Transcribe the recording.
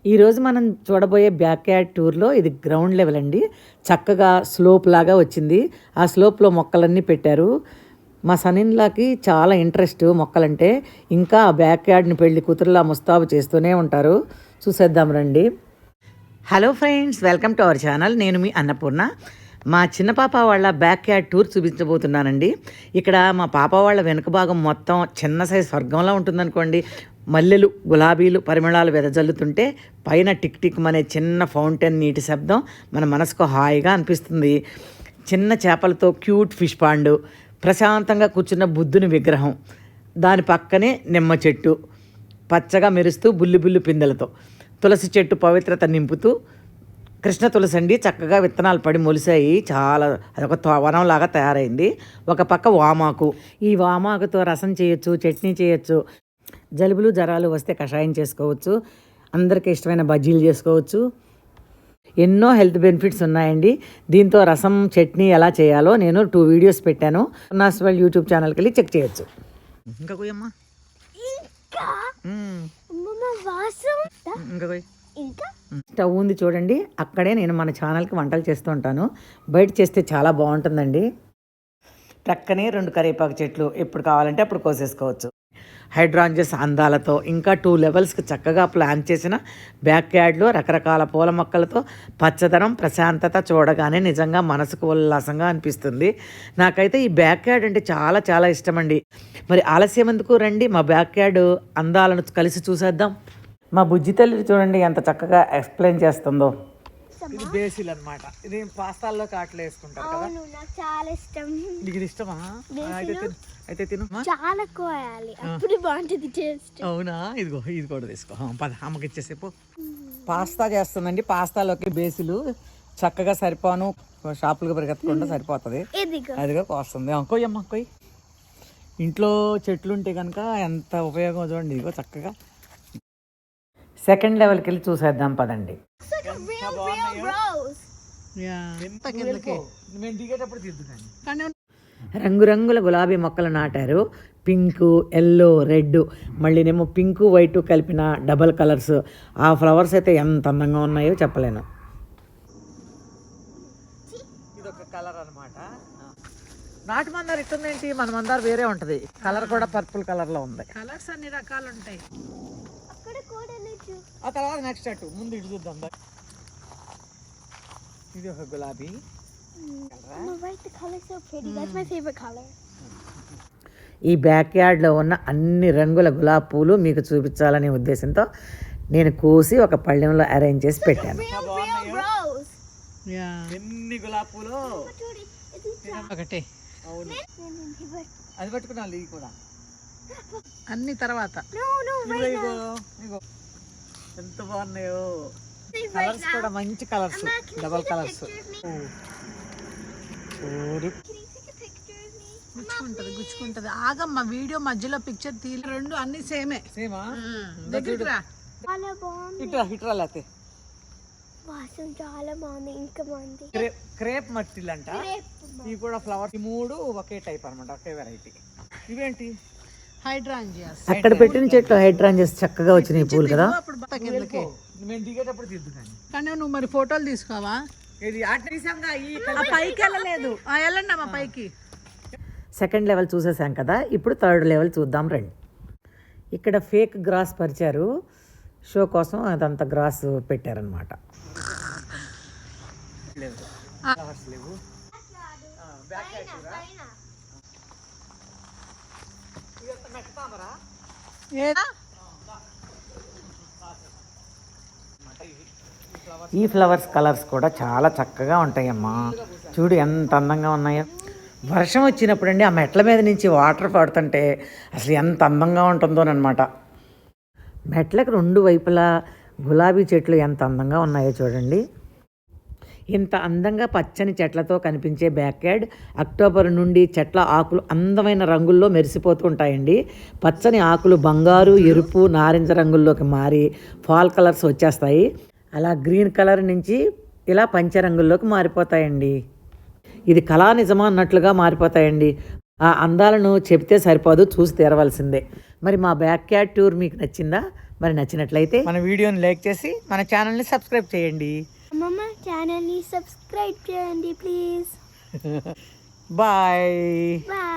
ఈరోజు మనం చూడబోయే బ్యాక్ యార్డ్ టూర్లో ఇది గ్రౌండ్ లెవెల్ అండి. చక్కగా స్లోప్ లాగా వచ్చింది. ఆ స్లోప్లో మొక్కలన్నీ పెట్టారు. మా సనిన్లాకి చాలా ఇంట్రెస్ట్ మొక్కలంటే. ఇంకా ఆ బ్యాక్ యార్డ్ని పెళ్లి కూతురులా ముస్తాబు చేస్తూనే ఉంటారు. చూసేద్దాం రండి. Hello friends, welcome to our channel. నేను మీ అన్నపూర్ణ. మా చిన్న పాప వాళ్ళ బ్యాక్ యార్డ్ టూర్ చూపించబోతున్నానండి. ఇక్కడ మా పాప వాళ్ళ వెనుక భాగం మొత్తం చిన్న సైజు స్వర్గంలా ఉంటుందనుకోండి. మల్లెలు, గులాబీలు, పరిమళాలు వెదజల్లుతుంటే పైన టిక్ టిక్ అనే చిన్న ఫౌంటైన్ నీటి శబ్దం మన మనసుకు హాయిగా అనిపిస్తుంది. చిన్న చేపలతో క్యూట్ ఫిష్ పాండు, ప్రశాంతంగా కూర్చున్న బుద్ధుని విగ్రహం, దాని పక్కనే నిమ్మ చెట్టు పచ్చగా మెరుస్తూ బుల్లి బుల్లి పిందెలతో, తులసి చెట్టు పవిత్రత నింపుతూ, కృష్ణ తులసి అండి చక్కగా విత్తనాలు పడి మొలిసాయి. చాలా అదొక వనంలాగా తయారైంది. ఒక పక్క వామాకు. ఈ వామాకుతో రసం చేయొచ్చు, చట్నీ చేయొచ్చు. జలుబులు జ్వరాలు వస్తే కషాయం చేసుకోవచ్చు. అందరికీ ఇష్టమైన బజ్జీలు చేసుకోవచ్చు. ఎన్నో హెల్త్ బెనిఫిట్స్ ఉన్నాయండి. దీంతో రసం చట్నీ ఎలా చేయాలో నేను 2 వీడియోస్ పెట్టాను. నాస్వల్ యూట్యూబ్ ఛానల్కి వెళ్ళి చెక్ చేయొచ్చు. ఇంకా పోయమ్మా, ఇంకా స్టవ్ ఉంది చూడండి. అక్కడే నేను మన ఛానల్కి వంటలు చేస్తూ ఉంటాను. బయట చేస్తే చాలా బాగుంటుందండి. ప్రక్కనే 2 కరివేపాకు చెట్లు ఎప్పుడు కావాలంటే అప్పుడు కోసేసుకోవచ్చు. హైడ్రాంజస్ అందాలతో ఇంకా 2 లెవెల్స్కి చక్కగా ప్లాన్ చేసిన బ్యాక్ యార్డ్లో రకరకాల పూల మొక్కలతో పచ్చదనం, ప్రశాంతత చూడగానే నిజంగా మనసుకు ఉల్లాసంగా అనిపిస్తుంది. నాకైతే ఈ బ్యాక్ యార్డ్ అంటే చాలా చాలా ఇష్టమండి. మరి ఆలస్యం ఎందుకు, రండి మా బ్యాక్ యార్డ్ అందాలను కలిసి చూసేద్దాం. మా బుజ్జి తల్లి చూడండి ఎంత చక్కగా ఎక్స్ప్లెయిన్ చేస్తుందో. ఇది బేసిల్ అన్నమాట. ఇది పాస్తాల్లో కాట్లు వేసుకుంటారు కదా. నాకు చాలా ఇష్టం. నీకు ఇది ఇష్టమా? అయితే తిను. చాలా కోయాలి, అప్పుడు బాగుంటుంది టేస్ట్. అవునా? ఇదిగో ఇది కూడా తీసుకో. పద అమ్మకి ఇచ్చేసేపు. పాస్తా చేస్తుందండి. పాస్తాలోకి బేసిలు చక్కగా సరిపోను, షాపులకు పరిగెత్తకుండా సరిపోతుంది. అదిగో కోస్తుంది. కొయ్యమ్మ కొయ్యి. ఇంట్లో చెట్లు ఉంటే కనుక ఎంత ఉపయోగం చూడండి. ఇదిగో చక్కగా సెకండ్ లెవెల్కి వెళ్ళి చూసేద్దాం పదండి. రంగురంగుల గులాబీ మొక్కలు నాటారు. పింకు, ఎల్లో, రెడ్, మళ్ళీనేమో పింకు వైట్ కలిపిన డబల్ కలర్స్. ఆ ఫ్లవర్స్ అయితే ఎంత అందంగా ఉన్నాయో చెప్పలేను. ఇదొక కలర్ అనమాట. నాటు మందారు ఇట్టుందేంటి, మన మందారు వేరే ఉంటుంది. కలర్ కూడా పర్పుల్ కలర్లో ఉంది. కలర్స్ అన్ని రకాలు ఉంటాయి. ఆ తర్వాత నెక్స్ట్ అటు ముందు ఇటు చూద్దాం. ఇది ఒక గులాబీ. ఈ బ్యాక్ యార్డ్లో ఉన్న అన్ని రంగుల గులాబీ పూలు మీకు చూపించాలనే ఉద్దేశంతో నేను కోసి ఒక పళ్ళెంలో అరేంజ్ చేసి పెట్టాను. ఎన్ని గులాబీ పూలు ఒకటే. అది పట్టుకున్నాను. ఇవి కూడా అన్ని తర్వాత ఎంత బాగున్నాయో. కలర్స్ కూడా మంచి కలర్స్, డబల్ కలర్స్. గుచ్చుకుంటది. ఆగమ్మ, వీడియో మధ్యలో పిక్చర్ తీ. 2 అన్ని సేమే. సేమా? హిట్రా లేతే వాసన చాలా బాగుంది. ఇంకా బాగుంది. క్రేప్ మట్టిలు అంట. ఇవి కూడా ఫ్లవర్స్. ఈ 3 ఒకే టైప్ అనమాట, ఒకే వెరైటీ. ఇవేంటి? హైడ్రాంజియాస్. అక్కడ పెట్టిన చెట్లు హైడ్రాంజియాస్ చక్కగా వచ్చినాయి పూలు కదా. మేము దిగేటప్పుడు తీద్దుకాని. కానీ నువ్వు మరి ఫోటోలు తీసుకోవా? పైకి వెళ్ళలేదు. వెళ్ళండి అమ్మా పైకి. సెకండ్ లెవెల్ చూసేసాం కదా. ఇప్పుడు థర్డ్ లెవెల్ చూద్దాం రండి. ఇక్కడ ఫేక్ గ్రాస్ పరిచారు. షో కోసం అదంతా గ్రాస్ పెట్టారనమాట. ఈ ఫ్లవర్స్ కలర్స్ కూడా చాలా చక్కగా ఉంటాయమ్మా. చూడు ఎంత అందంగా ఉన్నాయో. వర్షం వచ్చినప్పుడు అండి ఆ మెట్ల మీద నుంచి వాటర్ పడుతుంటే అసలు ఎంత అందంగా ఉంటుందోనమాట. మెట్లకు 2 వైపులా గులాబీ చెట్లు ఎంత అందంగా ఉన్నాయో చూడండి. ఇంత అందంగా పచ్చని చెట్లతో కనిపించే బ్యాక్ యార్డ్ అక్టోబర్ నుండి చెట్ల ఆకులు అందమైన రంగుల్లో మెరిసిపోతూ ఉంటాయండి. పచ్చని ఆకులు బంగారు, ఎరుపు, నారింజ రంగుల్లోకి మారి ఫాల్ కలర్స్ వచ్చేస్తాయి. అలా గ్రీన్ కలర్ నుంచి ఇలా పంచరంగుల్లోకి మారిపోతాయండి. ఇది కళా నిజమా అన్నట్లుగా మారిపోతాయండి. ఆ అందాలను చెప్తే సరిపోదు, చూసి తీరవలసిందే. మరి మా బ్యాక్ యార్డ్ టూర్ మీకు నచ్చిందా? మరి నచ్చినట్లయితే మన వీడియోని లైక్ చేసి మన ఛానల్ని సబ్స్క్రైబ్ చేయండి. అమ్మమ్మ ఛానల్ని సబ్స్క్రైబ్ చేయండి ప్లీజ్. బాయ్. బాయ్.